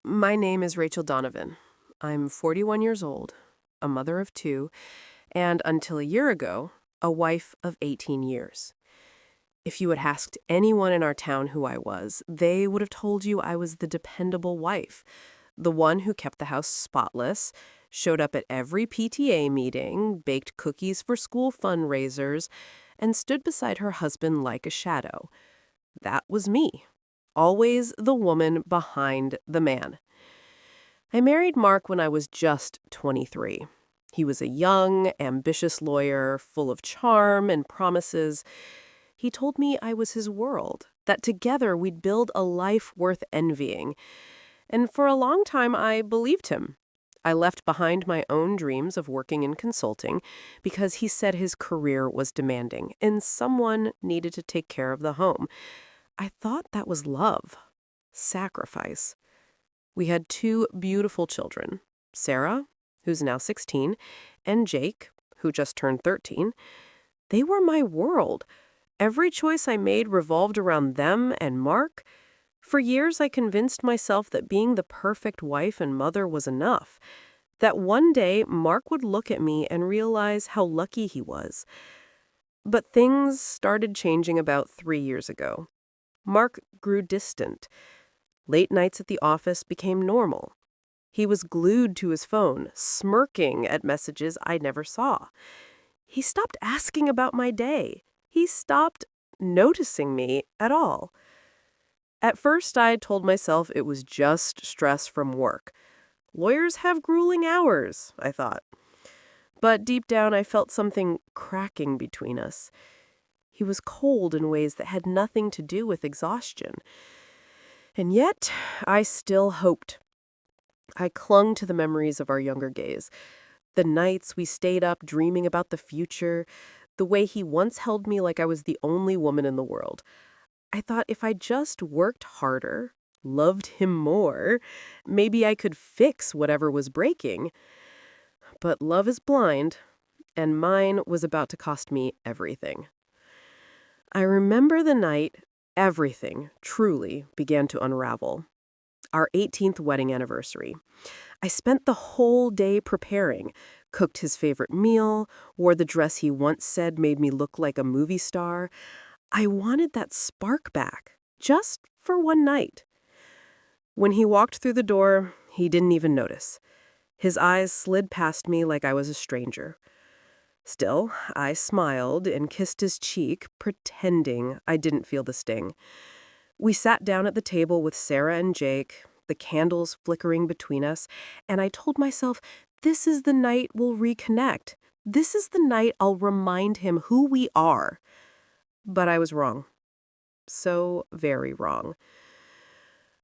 My name is Rachel Donovan. I'm 41 years old, a mother of two, and until a year ago, a wife of 18 years. If you had asked anyone in our town who I was, they would have told you I was the dependable wife, the one who kept the house spotless, showed up at every PTA meeting, baked cookies for school fundraisers, and stood beside her husband like a shadow. That was me. Always the woman behind the man. I married Mark when I was just 23. He was a young, ambitious lawyer, full of charm and promises. He told me I was his world, that together we'd build a life worth envying. And for a long time, I believed him. I left behind my own dreams of working in consulting because he said his career was demanding and someone needed to take care of the home. I thought that was love, sacrifice. We had two beautiful children, Sarah, who's now 16, and Jake, who just turned 13. They were my world. Every choice I made revolved around them and Mark. For years, I convinced myself that being the perfect wife and mother was enough, that one day Mark would look at me and realize how lucky he was. But things started changing about 3 years ago. Mark grew distant. Late nights at the office became normal. He was glued to his phone, smirking at messages I never saw. He stopped asking about my day. He stopped noticing me at all. At first, I told myself it was just stress from work. Lawyers have grueling hours, I thought. But deep down, I felt something cracking between us. He was cold in ways that had nothing to do with exhaustion. And yet, I still hoped. I clung to the memories of our younger days, the nights we stayed up dreaming about the future, the way he once held me like I was the only woman in the world. I thought if I just worked harder, loved him more, maybe I could fix whatever was breaking. But love is blind, and mine was about to cost me everything. I remember the night everything truly began to unravel. Our 18th wedding anniversary. I spent the whole day preparing, cooked his favorite meal, wore the dress he once said made me look like a movie star. I wanted that spark back, just for one night. When he walked through the door, he didn't even notice. His eyes slid past me like I was a stranger. Still, I smiled and kissed his cheek, pretending I didn't feel the sting. We sat down at the table with Sarah and Jake, the candles flickering between us, and I told myself, this is the night we'll reconnect. This is the night I'll remind him who we are. But I was wrong. So very wrong.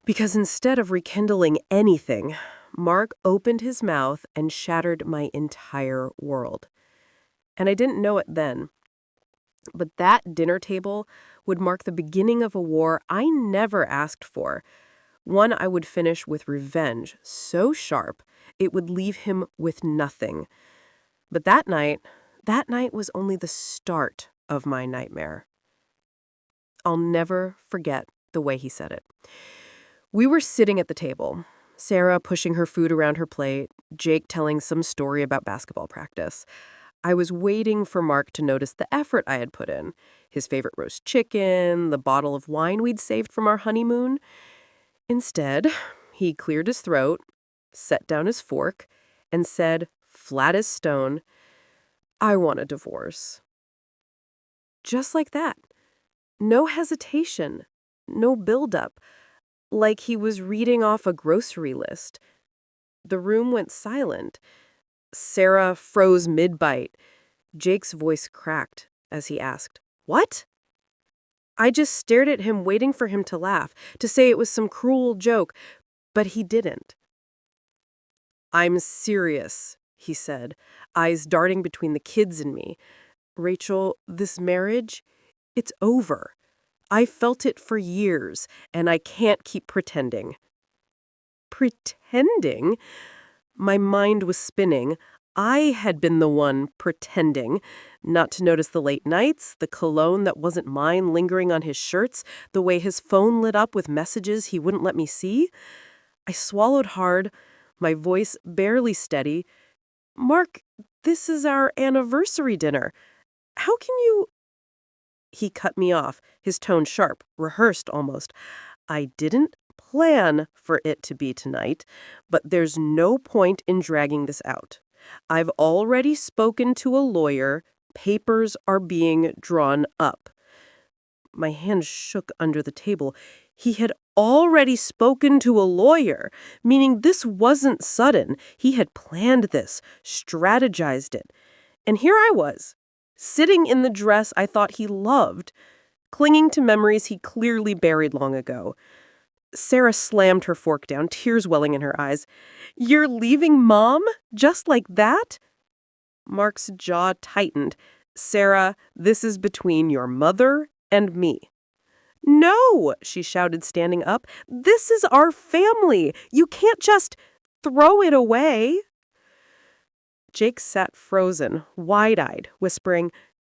Because instead of rekindling anything, Mark opened his mouth and shattered my entire world. And I didn't know it then. But that dinner table would mark the beginning of a war I never asked for. One I would finish with revenge so sharp it would leave him with nothing. But that night was only the start of my nightmare. I'll never forget the way he said it. We were sitting at the table, Sarah pushing her food around her plate, Jake telling some story about basketball practice. I was waiting for Mark to notice the effort I had put in, his favorite roast chicken, the bottle of wine we'd saved from our honeymoon. Instead, he cleared his throat, set down his fork, and said, flat as stone, "I want a divorce." Just like that. No hesitation, no buildup, like he was reading off a grocery list. The room went silent. Sarah froze mid-bite. Jake's voice cracked as he asked, "What?" I just stared at him, waiting for him to laugh, to say it was some cruel joke, but he didn't. "I'm serious," he said, eyes darting between the kids and me. "Rachel, this marriage, it's over. I felt it for years, and I can't keep pretending." Pretending? My mind was spinning. I had been the one pretending, not to notice the late nights, the cologne that wasn't mine lingering on his shirts, the way his phone lit up with messages he wouldn't let me see. I swallowed hard, my voice barely steady. "Mark, this is our anniversary dinner. How can you—" He cut me off, his tone sharp, rehearsed almost. "I didn't plan for it to be tonight, but there's no point in dragging this out. I've already spoken to a lawyer. Papers are being drawn up." My hand shook under the table. He had already spoken to a lawyer, meaning this wasn't sudden. He had planned this, strategized it. And here I was, sitting in the dress I thought he loved, clinging to memories he clearly buried long ago. Sarah slammed her fork down, tears welling in her eyes. "You're leaving Mom? Just like that?" Mark's jaw tightened. "Sarah, this is between your mother and me." "No," she shouted, standing up. "This is our family. You can't just throw it away." Jake sat frozen, wide-eyed, whispering,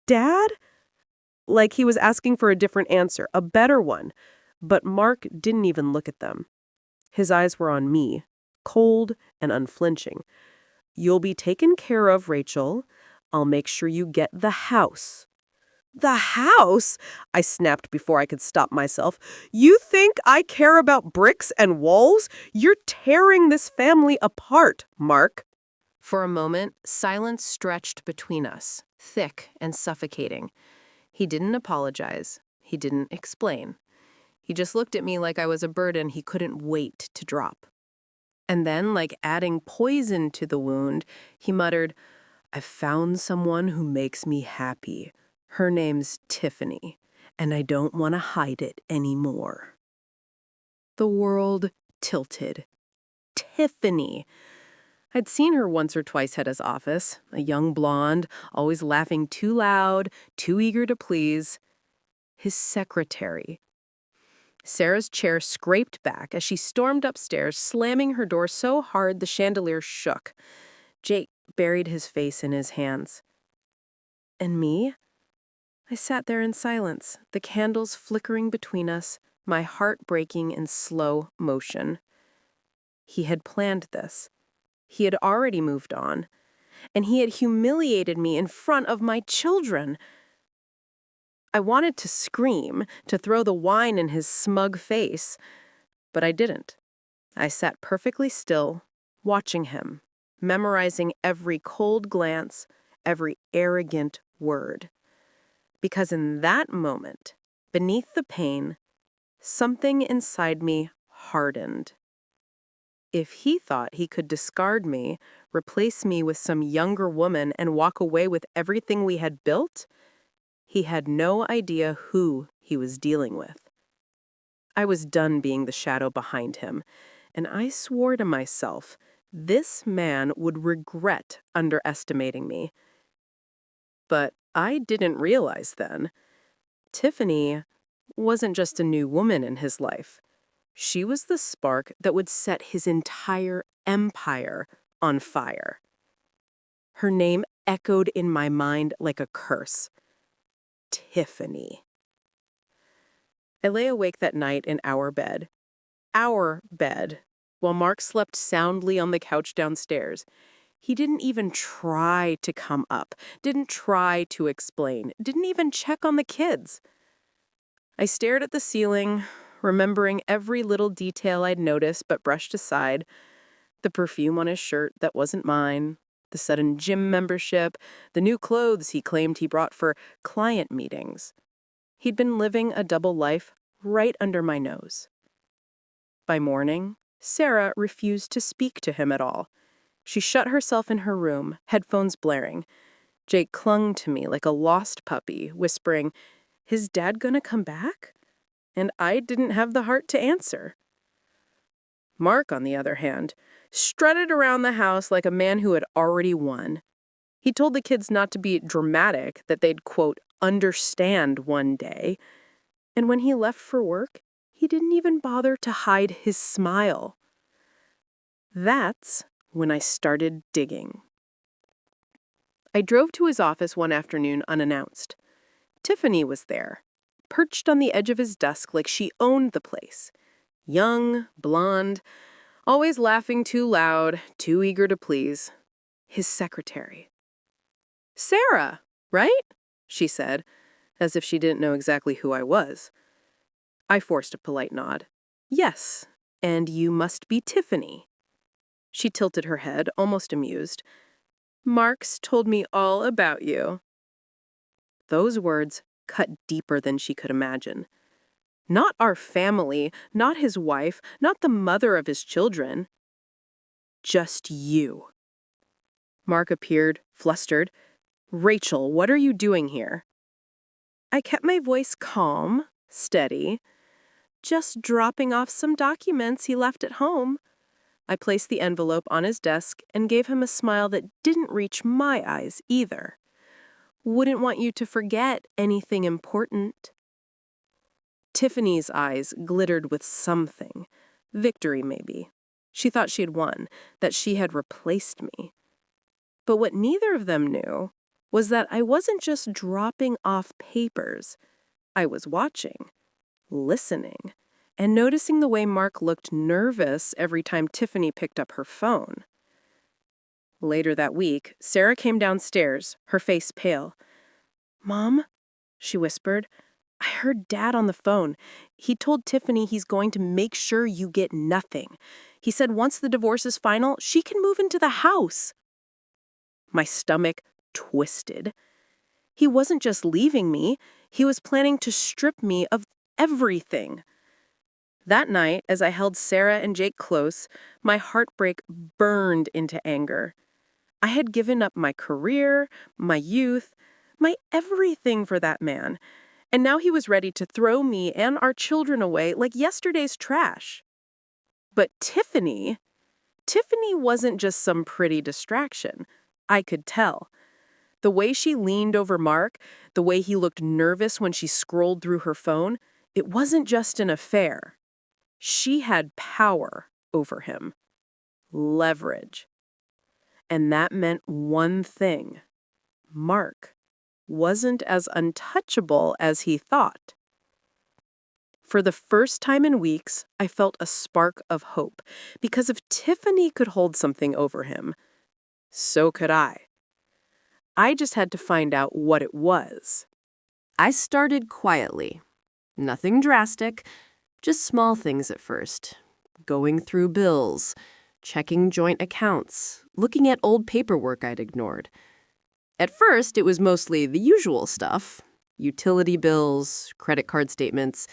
"Dad?" Like he was asking for a different answer, a better one. But Mark didn't even look at them. His eyes were on me, cold and unflinching. "You'll be taken care of, Rachel. I'll make sure you get the house." "The house?" I snapped before I could stop myself. "You think I care about bricks and walls? You're tearing this family apart, Mark." For a moment, silence stretched between us, thick and suffocating. He didn't apologize. He didn't explain. He just looked at me like I was a burden he couldn't wait to drop. And then, like adding poison to the wound, he muttered, "I've found someone who makes me happy. Her name's Tiffany, and I don't want to hide it anymore." The world tilted. Tiffany. I'd seen her once or twice at his office, a young blonde, always laughing too loud, too eager to please. His secretary. Sarah's chair scraped back as she stormed upstairs, slamming her door so hard the chandelier shook. Jake buried his face in his hands. And me? I sat there in silence, the candles flickering between us, my heart breaking in slow motion. He had planned this. He had already moved on. And he had humiliated me in front of my children. I wanted to scream, to throw the wine in his smug face, but I didn't. I sat perfectly still, watching him, memorizing every cold glance, every arrogant word. Because in that moment, beneath the pain, something inside me hardened. If he thought he could discard me, replace me with some younger woman, and walk away with everything we had built, he had no idea who he was dealing with. I was done being the shadow behind him, and I swore to myself this man would regret underestimating me. But I didn't realize then. Tiffany wasn't just a new woman in his life. She was the spark that would set his entire empire on fire. Her name echoed in my mind like a curse. Tiffany. I lay awake that night in our bed, while Mark slept soundly on the couch downstairs. He didn't even try to come up, didn't try to explain, didn't even check on the kids. I stared at the ceiling, remembering every little detail I'd noticed but brushed aside. The perfume on his shirt that wasn't mine, the sudden gym membership, the new clothes he claimed he brought for client meetings. He'd been living a double life right under my nose. By morning, Sarah refused to speak to him at all. She shut herself in her room, headphones blaring. Jake clung to me like a lost puppy, whispering, "Is Dad gonna come back?" And I didn't have the heart to answer. Mark, on the other hand, strutted around the house like a man who had already won. He told the kids not to be dramatic, that they'd, quote, understand one day. And when he left for work, he didn't even bother to hide his smile. That's when I started digging. I drove to his office one afternoon unannounced. Tiffany was there, perched on the edge of his desk like she owned the place. Young, blonde, Always laughing too loud, too eager to please. His secretary. "Sarah, right?" she said, as if she didn't know exactly who I was. I forced a polite nod. "Yes, and you must be Tiffany." She tilted her head, almost amused. "Mark's told me all about you." Those words cut deeper than she could imagine. Not our family, not his wife, not the mother of his children. Just you. Mark appeared, flustered. "Rachel, what are you doing here?" I kept my voice calm, steady. "Just dropping off some documents he left at home." I placed the envelope on his desk and gave him a smile that didn't reach my eyes either. "Wouldn't want you to forget anything important." Tiffany's eyes glittered with something. Victory, maybe. She thought she had won, that she had replaced me. But what neither of them knew was that I wasn't just dropping off papers. I was watching, listening, and noticing the way Mark looked nervous every time Tiffany picked up her phone. Later that week, Sarah came downstairs, her face pale. "Mom," she whispered, "I heard Dad on the phone. He told Tiffany he's going to make sure you get nothing. He said once the divorce is final, she can move into the house." My stomach twisted. He wasn't just leaving me, he was planning to strip me of everything. That night, as I held Sarah and Jake close, my heartbreak burned into anger. I had given up my career, my youth, my everything for that man, and now he was ready to throw me and our children away like yesterday's trash. But Tiffany wasn't just some pretty distraction. I could tell. The way she leaned over Mark, the way he looked nervous when she scrolled through her phone, it wasn't just an affair. She had power over him. Leverage. And that meant one thing. Mark wasn't as untouchable as he thought. For the first time in weeks, I felt a spark of hope, because if Tiffany could hold something over him, so could I. I just had to find out what it was. I started quietly. Nothing drastic, just small things at first. Going through bills, checking joint accounts, looking at old paperwork I'd ignored. At first, it was mostly the usual stuff, utility bills, credit card statements.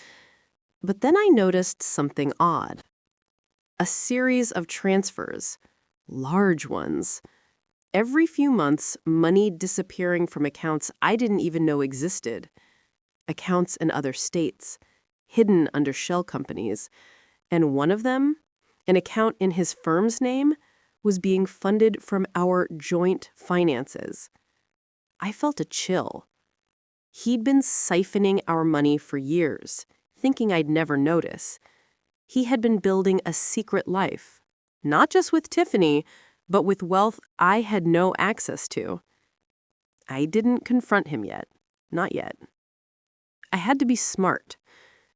But then I noticed something odd. A series of transfers, large ones. Every few months, money disappearing from accounts I didn't even know existed. Accounts in other states, hidden under shell companies. And one of them, an account in his firm's name, was being funded from our joint finances. I felt a chill. He'd been siphoning our money for years, thinking I'd never notice. He had been building a secret life, not just with Tiffany, but with wealth I had no access to. I didn't confront him yet. Not yet. I had to be smart.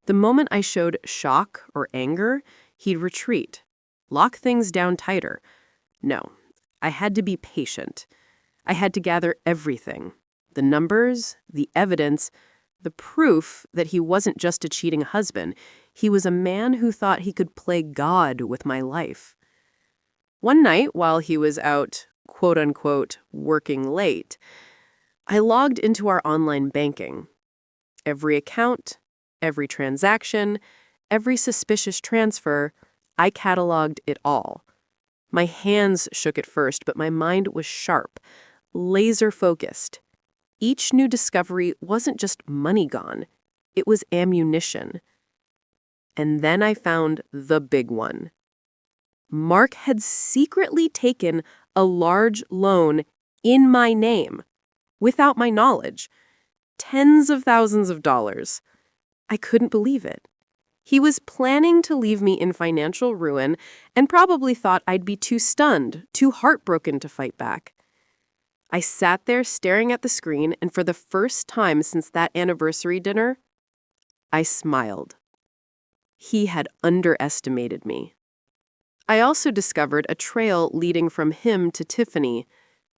The moment I showed shock or anger, he'd retreat, lock things down tighter. No, I had to be patient. I had to gather everything. The numbers, the evidence, the proof that he wasn't just a cheating husband. He was a man who thought he could play God with my life. One night, while he was out, quote-unquote, working late, I logged into our online banking. Every account, every transaction, every suspicious transfer, I cataloged it all. My hands shook at first, but my mind was sharp, laser-focused. Each new discovery wasn't just money gone. It was ammunition. And then I found the big one. Mark had secretly taken a large loan in my name, without my knowledge. Tens of thousands of dollars. I couldn't believe it. He was planning to leave me in financial ruin and probably thought I'd be too stunned, too heartbroken to fight back. I sat there staring at the screen, and for the first time since that anniversary dinner, I smiled. He had underestimated me. I also discovered a trail leading from him to Tiffany.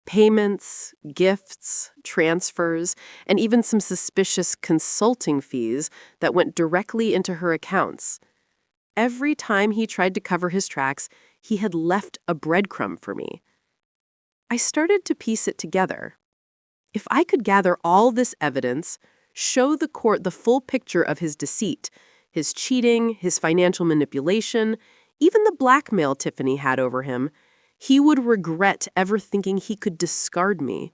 Payments, gifts, transfers, and even some suspicious consulting fees that went directly into her accounts. Every time he tried to cover his tracks, he had left a breadcrumb for me. I started to piece it together. If I could gather all this evidence, show the court the full picture of his deceit, his cheating, his financial manipulation, even the blackmail Tiffany had over him, he would regret ever thinking he could discard me.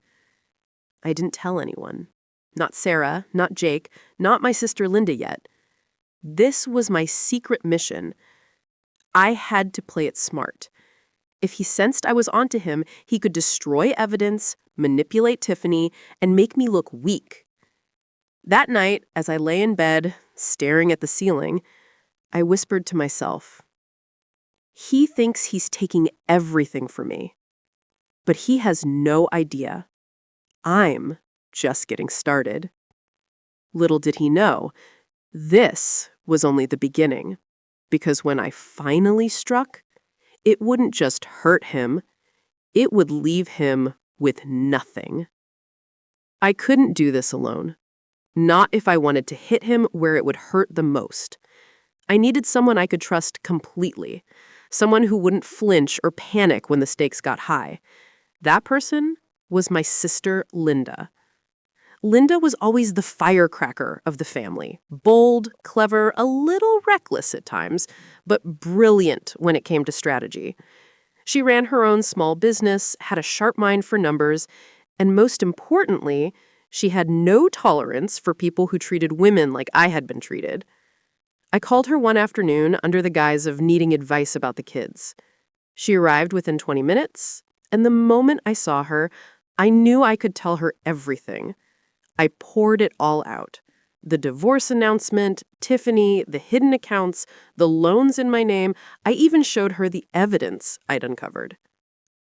I didn't tell anyone. Not Sarah, not Jake, not my sister Linda yet. This was my secret mission. I had to play it smart. If he sensed I was onto him, he could destroy evidence, manipulate Tiffany, and make me look weak. That night, as I lay in bed, staring at the ceiling, I whispered to myself, he thinks he's taking everything from me. But he has no idea. I'm just getting started. Little did he know, this was only the beginning. Because when I finally struck, it wouldn't just hurt him, it would leave him with nothing. I couldn't do this alone. Not if I wanted to hit him where it would hurt the most. I needed someone I could trust completely. Someone who wouldn't flinch or panic when the stakes got high. That person was my sister, Linda. Linda was always the firecracker of the family. Bold, clever, a little reckless at times, but brilliant when it came to strategy. She ran her own small business, had a sharp mind for numbers, and most importantly, she had no tolerance for people who treated women like I had been treated. I called her one afternoon under the guise of needing advice about the kids. She arrived within 20 minutes, and the moment I saw her, I knew I could tell her everything. I poured it all out. The divorce announcement, Tiffany, the hidden accounts, the loans in my name. I even showed her the evidence I'd uncovered.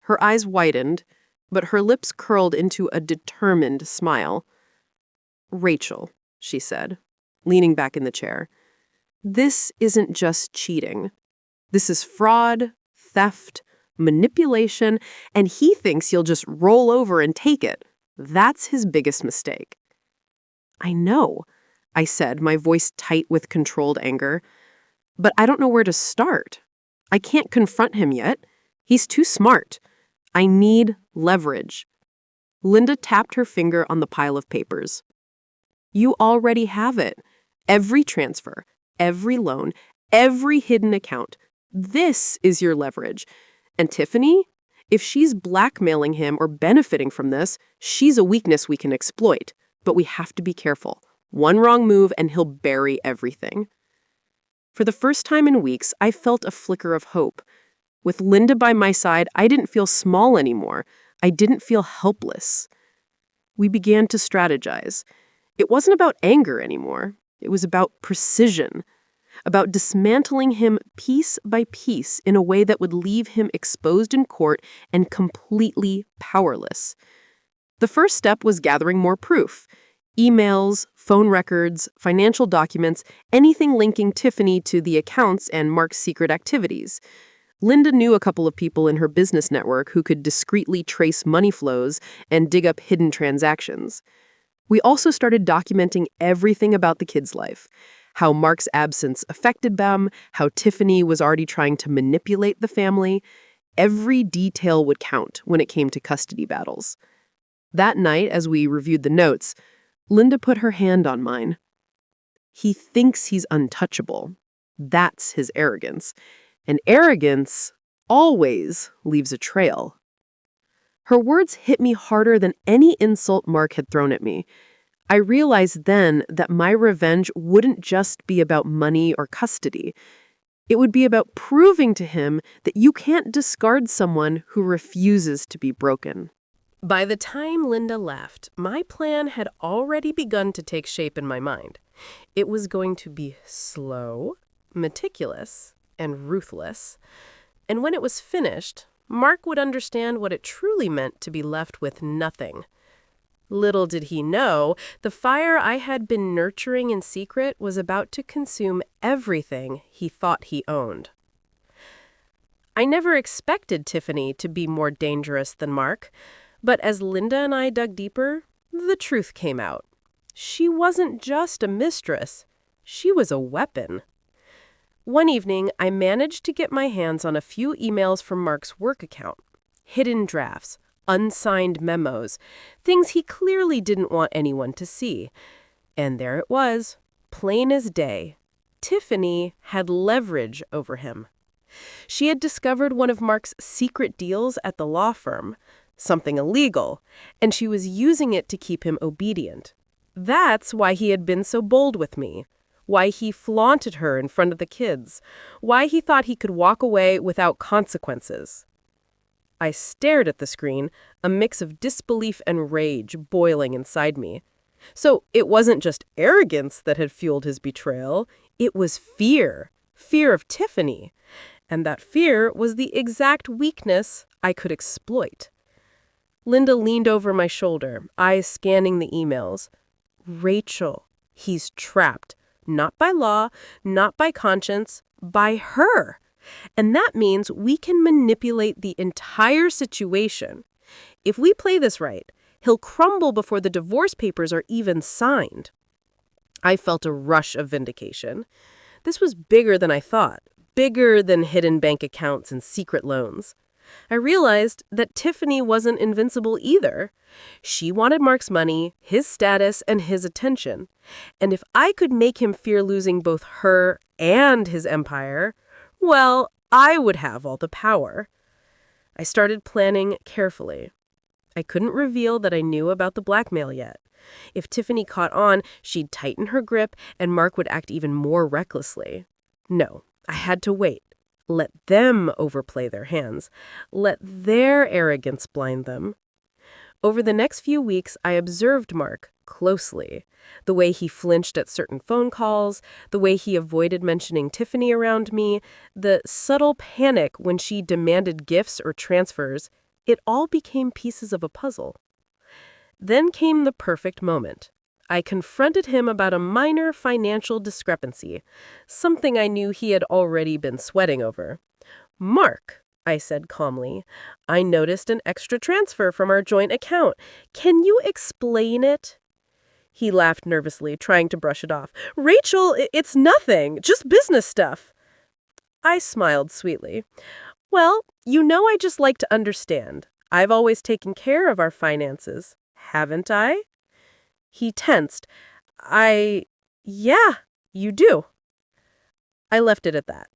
Her eyes widened, but her lips curled into a determined smile. "Rachel," she said, leaning back in the chair. "This isn't just cheating. This is fraud, theft, manipulation, and he thinks you'll just roll over and take it. That's his biggest mistake." "I know," I said, my voice tight with controlled anger. "But I don't know where to start. I can't confront him yet. He's too smart. I need leverage." Linda tapped her finger on the pile of papers. "You already have it. Every transfer, every loan, every hidden account. This is your leverage. And Tiffany, if she's blackmailing him or benefiting from this, she's a weakness we can exploit. But we have to be careful. One wrong move and he'll bury everything." For the first time in weeks, I felt a flicker of hope. With Linda by my side, I didn't feel small anymore. I didn't feel helpless. We began to strategize. It wasn't about anger anymore. It was about precision. About dismantling him piece by piece in a way that would leave him exposed in court and completely powerless. The first step was gathering more proof. Emails, phone records, financial documents, anything linking Tiffany to the accounts and Mark's secret activities. Linda knew a couple of people in her business network who could discreetly trace money flows and dig up hidden transactions. We also started documenting everything about the kids' life. How Mark's absence affected them, how Tiffany was already trying to manipulate the family. Every detail would count when it came to custody battles. That night, as we reviewed the notes, Linda put her hand on mine. "He thinks he's untouchable. That's his arrogance. And arrogance always leaves a trail." Her words hit me harder than any insult Mark had thrown at me. I realized then that my revenge wouldn't just be about money or custody. It would be about proving to him that you can't discard someone who refuses to be broken. By the time Linda left, my plan had already begun to take shape in my mind. It was going to be slow, meticulous, and ruthless. And when it was finished, Mark would understand what it truly meant to be left with nothing. Little did he know, the fire I had been nurturing in secret was about to consume everything he thought he owned. I never expected Tiffany to be more dangerous than Mark, but as Linda and I dug deeper, the truth came out. She wasn't just a mistress, she was a weapon. One evening, I managed to get my hands on a few emails from Mark's work account. Hidden drafts, unsigned memos, things he clearly didn't want anyone to see. And there it was, plain as day. Tiffany had leverage over him. She had discovered one of Mark's secret deals at the law firm, something illegal, and she was using it to keep him obedient. That's why he had been so bold with me, why he flaunted her in front of the kids, why he thought he could walk away without consequences. I stared at the screen, a mix of disbelief and rage boiling inside me. So it wasn't just arrogance that had fueled his betrayal, it was fear of Tiffany. And that fear was the exact weakness I could exploit. Linda leaned over my shoulder, eyes scanning the emails. Rachel, he's trapped. Not by law, not by conscience, by her. And that means we can manipulate the entire situation. If we play this right, he'll crumble before the divorce papers are even signed. I felt a rush of vindication. This was bigger than I thought, bigger than hidden bank accounts and secret loans. I realized that Tiffany wasn't invincible either. She wanted Mark's money, his status, and his attention. And if I could make him fear losing both her and his empire, well, I would have all the power. I started planning carefully. I couldn't reveal that I knew about the blackmail yet. If Tiffany caught on, she'd tighten her grip and Mark would act even more recklessly. No, I had to wait. Let them overplay their hands. Let their arrogance blind them. Over the next few weeks, I observed Mark closely. The way he flinched at certain phone calls, the way he avoided mentioning Tiffany around me, the subtle panic when she demanded gifts or transfers, it all became pieces of a puzzle. Then came the perfect moment. I confronted him about a minor financial discrepancy, something I knew he had already been sweating over. Mark, I said calmly, I noticed an extra transfer from our joint account. Can you explain it? He laughed nervously, trying to brush it off. Rachel, it's nothing, just business stuff. I smiled sweetly. Well, you know I just like to understand. I've always taken care of our finances, haven't I? He tensed. Yeah, you do. I left it at that,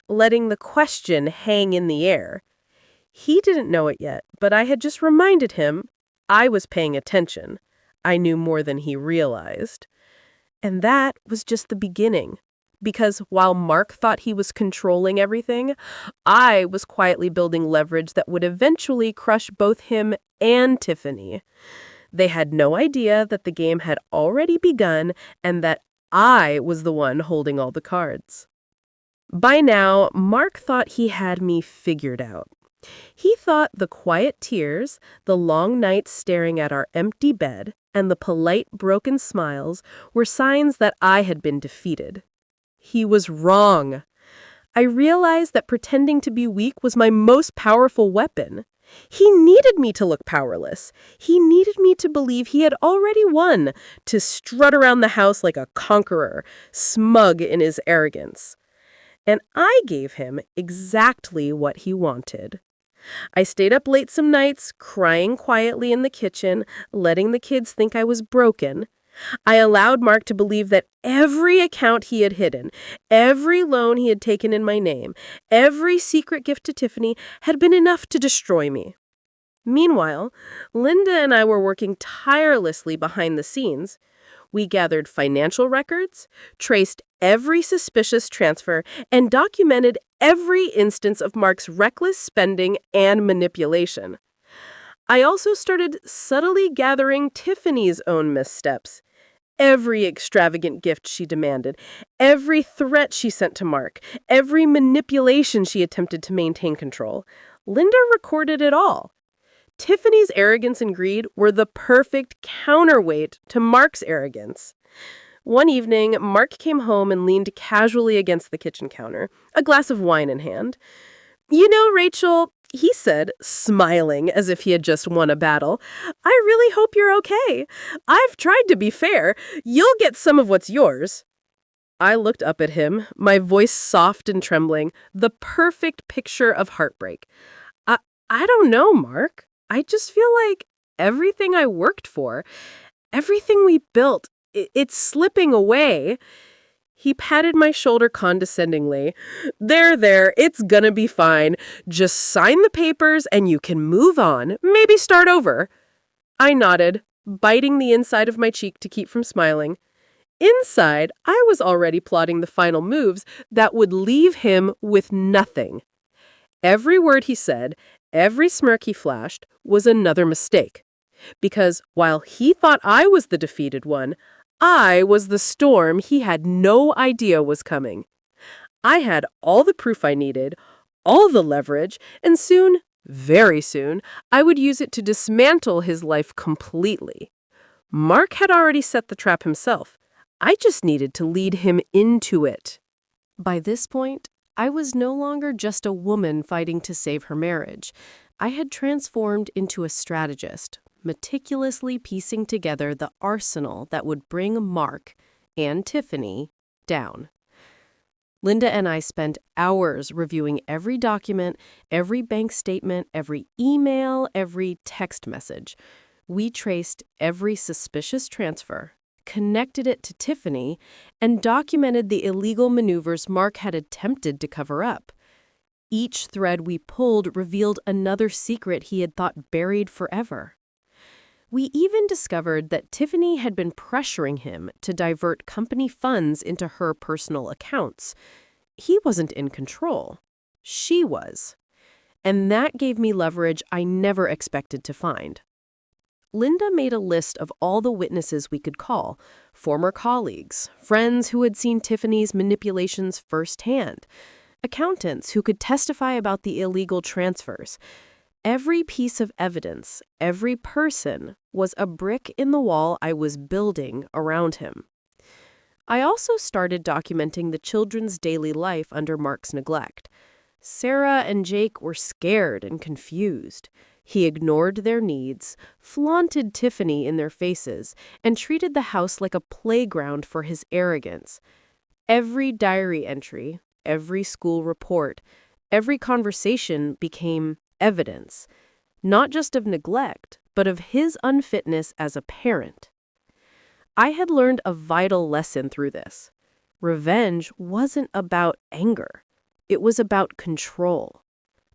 letting the question hang in the air. He didn't know it yet, but I had just reminded him I was paying attention. I knew more than he realized. And that was just the beginning. Because while Mark thought he was controlling everything, I was quietly building leverage that would eventually crush both him and Tiffany. They had no idea that the game had already begun and that I was the one holding all the cards. By now, Mark thought he had me figured out. He thought the quiet tears, the long nights staring at our empty bed, and the polite, broken smiles were signs that I had been defeated. He was wrong. I realized that pretending to be weak was my most powerful weapon. He needed me to look powerless. He needed me to believe he had already won, to strut around the house like a conqueror, smug in his arrogance. And I gave him exactly what he wanted. I stayed up late some nights, crying quietly in the kitchen, letting the kids think I was broken. I allowed Mark to believe that every account he had hidden, every loan he had taken in my name, every secret gift to Tiffany had been enough to destroy me. Meanwhile, Linda and I were working tirelessly behind the scenes. We gathered financial records, traced every suspicious transfer, and documented every instance of Mark's reckless spending and manipulation. I also started subtly gathering Tiffany's own missteps. Every extravagant gift she demanded, every threat she sent to Mark, every manipulation she attempted to maintain control. Linda recorded it all. Tiffany's arrogance and greed were the perfect counterweight to Mark's arrogance. One evening, Mark came home and leaned casually against the kitchen counter, a glass of wine in hand. You know, Rachel, he said, smiling as if he had just won a battle, I really hope you're okay. I've tried to be fair. You'll get some of what's yours. I looked up at him, my voice soft and trembling, the perfect picture of heartbreak. I, I don't know, Mark. I just feel like everything I worked for, everything we built, it's slipping away. He patted my shoulder condescendingly. There, it's gonna be fine. Just sign the papers and you can move on. Maybe start over. I nodded, biting the inside of my cheek to keep from smiling. Inside, I was already plotting the final moves that would leave him with nothing. Every word he said, every smirk he flashed, was another mistake. Because while he thought I was the defeated one, I was the storm he had no idea was coming. I had all the proof I needed, all the leverage, and soon, very soon, I would use it to dismantle his life completely. Mark had already set the trap himself. I just needed to lead him into it. By this point, I was no longer just a woman fighting to save her marriage. I had transformed into a strategist, meticulously piecing together the arsenal that would bring Mark and Tiffany down. Linda and I spent hours reviewing every document, every bank statement, every email, every text message. We traced every suspicious transfer, connected it to Tiffany, and documented the illegal maneuvers Mark had attempted to cover up. Each thread we pulled revealed another secret he had thought buried forever. We even discovered that Tiffany had been pressuring him to divert company funds into her personal accounts. He wasn't in control. She was. And that gave me leverage I never expected to find. Linda made a list of all the witnesses we could call, former colleagues, friends who had seen Tiffany's manipulations firsthand, accountants who could testify about the illegal transfers. Every piece of evidence, every person, was a brick in the wall I was building around him. I also started documenting the children's daily life under Mark's neglect. Sarah and Jake were scared and confused. He ignored their needs, flaunted Tiffany in their faces, and treated the house like a playground for his arrogance. Every diary entry, every school report, every conversation became evidence, not just of neglect, but of his unfitness as a parent. I had learned a vital lesson through this. Revenge wasn't about anger. It was about control,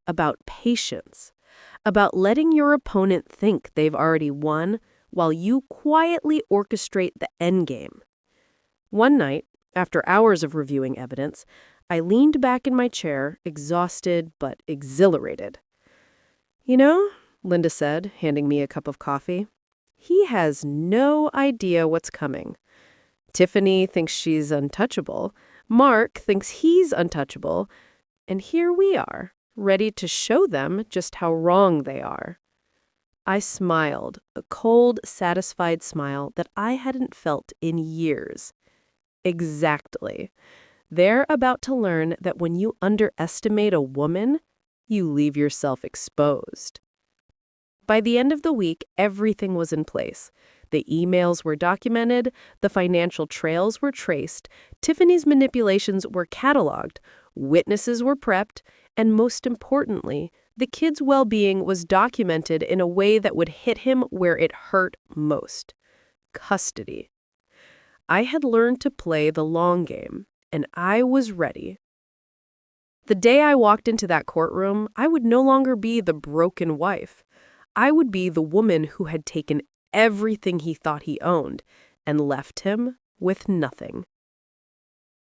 about patience, about letting your opponent think they've already won while you quietly orchestrate the endgame. One night, after hours of reviewing evidence, I leaned back in my chair, exhausted but exhilarated. You know, Linda said, handing me a cup of coffee, he has no idea what's coming. Tiffany thinks she's untouchable. Mark thinks he's untouchable. And here we are, ready to show them just how wrong they are. I smiled, a cold, satisfied smile that I hadn't felt in years. Exactly. They're about to learn that when you underestimate a woman, you leave yourself exposed. By the end of the week, everything was in place. The emails were documented, the financial trails were traced, Tiffany's manipulations were cataloged, witnesses were prepped, and most importantly, the kid's well-being was documented in a way that would hit him where it hurt most: custody. I had learned to play the long game, and I was ready. The day I walked into that courtroom, I would no longer be the broken wife. I would be the woman who had taken everything he thought he owned and left him with nothing.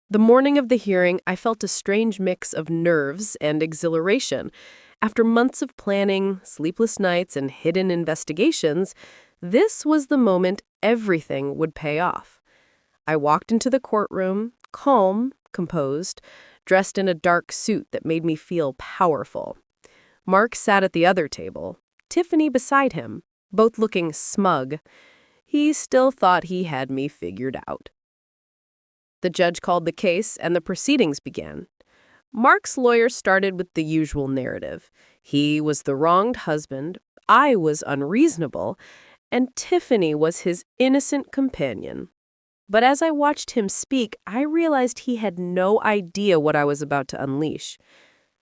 The morning of the hearing, I felt a strange mix of nerves and exhilaration. After months of planning, sleepless nights, and hidden investigations, this was the moment everything would pay off. I walked into the courtroom, calm, composed, dressed in a dark suit that made me feel powerful. Mark sat at the other table, Tiffany beside him, both looking smug. He still thought he had me figured out. The judge called the case, and the proceedings began. Mark's lawyer started with the usual narrative. He was the wronged husband, I was unreasonable, and Tiffany was his innocent companion. But as I watched him speak, I realized he had no idea what I was about to unleash.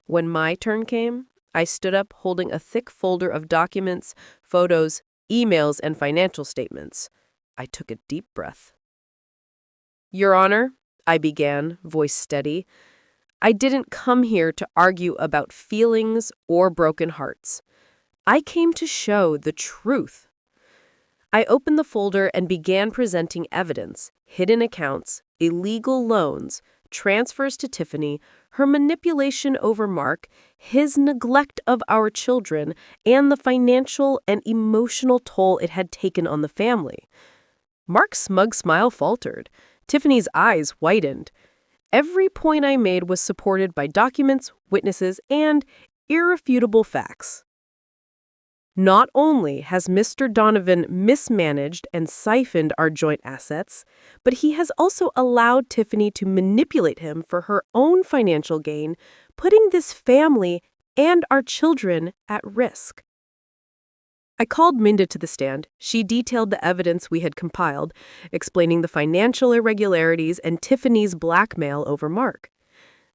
When my turn came, I stood up holding a thick folder of documents, photos, emails, and financial statements. I took a deep breath. Your Honor, I began, voice steady, I didn't come here to argue about feelings or broken hearts. I came to show the truth. I opened the folder and began presenting evidence, hidden accounts, illegal loans, transfers to Tiffany, her manipulation over Mark, his neglect of our children, and the financial and emotional toll it had taken on the family. Mark's smug smile faltered. Tiffany's eyes widened. Every point I made was supported by documents, witnesses, and irrefutable facts. Not only has Mr. Donovan mismanaged and siphoned our joint assets, but he has also allowed Tiffany to manipulate him for her own financial gain, putting this family and our children at risk. I called Minda to the stand. She detailed the evidence we had compiled, explaining the financial irregularities and Tiffany's blackmail over Mark.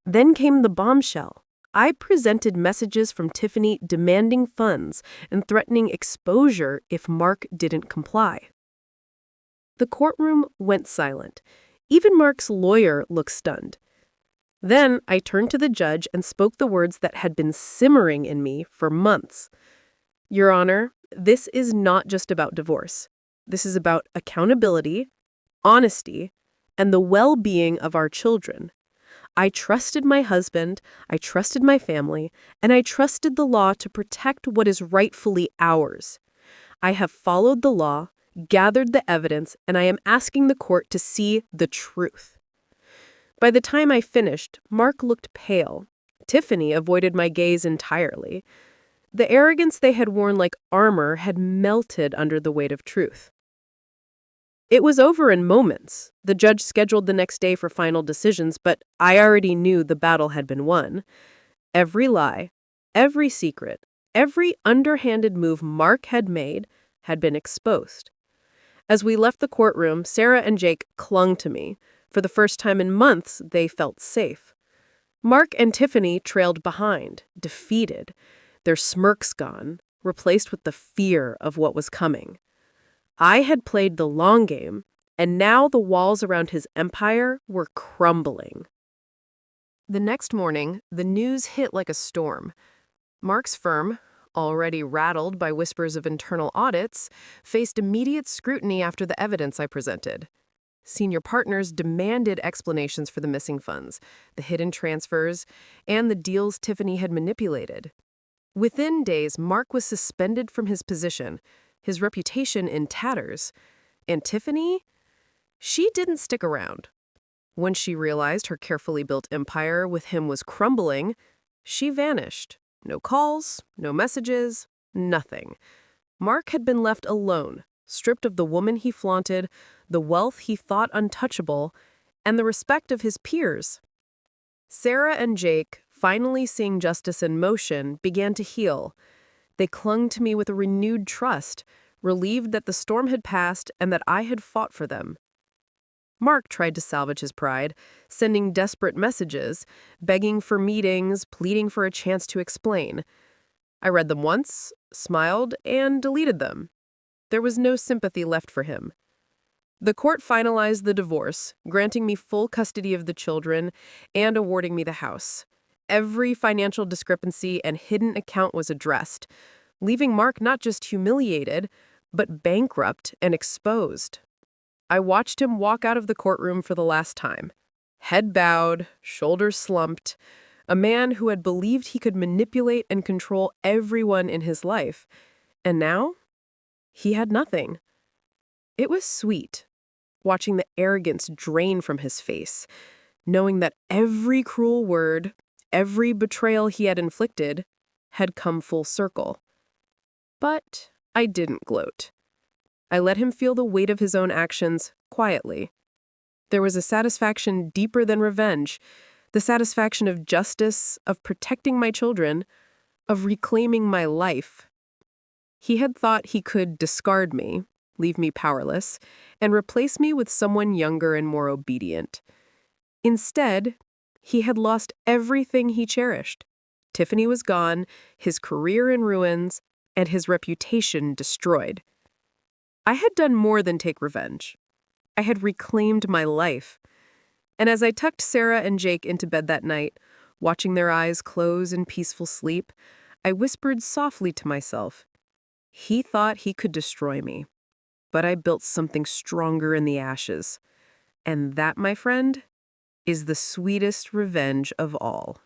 Then came the bombshell. I presented messages from Tiffany demanding funds and threatening exposure if Mark didn't comply. The courtroom went silent. Even Mark's lawyer looked stunned. Then I turned to the judge and spoke the words that had been simmering in me for months. Your Honor, this is not just about divorce. This is about accountability, honesty, and the well-being of our children. I trusted my husband, I trusted my family, and I trusted the law to protect what is rightfully ours. I have followed the law, gathered the evidence, and I am asking the court to see the truth. By the time I finished, Mark looked pale. Tiffany avoided my gaze entirely. The arrogance they had worn like armor had melted under the weight of truth. It was over in moments. The judge scheduled the next day for final decisions, but I already knew the battle had been won. Every lie, every secret, every underhanded move Mark had made had been exposed. As we left the courtroom, Sarah and Jake clung to me. For the first time in months, they felt safe. Mark and Tiffany trailed behind, defeated, their smirks gone, replaced with the fear of what was coming. I had played the long game, and now the walls around his empire were crumbling. The next morning, the news hit like a storm. Mark's firm, already rattled by whispers of internal audits, faced immediate scrutiny after the evidence I presented. Senior partners demanded explanations for the missing funds, the hidden transfers, and the deals Tiffany had manipulated. Within days, Mark was suspended from his position, his reputation in tatters. And Tiffany? She didn't stick around. When she realized her carefully built empire with him was crumbling, she vanished. No calls, no messages, nothing. Mark had been left alone, stripped of the woman he flaunted, the wealth he thought untouchable, and the respect of his peers. Sarah and Jake, finally seeing justice in motion, began to heal. They clung to me with a renewed trust, relieved that the storm had passed and that I had fought for them. Mark tried to salvage his pride, sending desperate messages, begging for meetings, pleading for a chance to explain. I read them once, smiled, and deleted them. There was no sympathy left for him. The court finalized the divorce, granting me full custody of the children and awarding me the house. Every financial discrepancy and hidden account was addressed, leaving Mark not just humiliated, but bankrupt and exposed. I watched him walk out of the courtroom for the last time. Head bowed, shoulders slumped, a man who had believed he could manipulate and control everyone in his life. And now, he had nothing. It was sweet, watching the arrogance drain from his face, knowing that every cruel word, every betrayal he had inflicted, had come full circle. But I didn't gloat. I let him feel the weight of his own actions quietly. There was a satisfaction deeper than revenge, The satisfaction of justice, of protecting my children, of reclaiming my life. He had thought he could discard me, leave me powerless, and replace me with someone younger and more obedient. Instead, he had lost everything he cherished. Tiffany was gone, his career in ruins, and his reputation destroyed. I had done more than take revenge. I had reclaimed my life. And as I tucked Sarah and Jake into bed that night, watching their eyes close in peaceful sleep, I whispered softly to myself, he thought he could destroy me, but I built something stronger in the ashes. And that, my friend, is the sweetest revenge of all.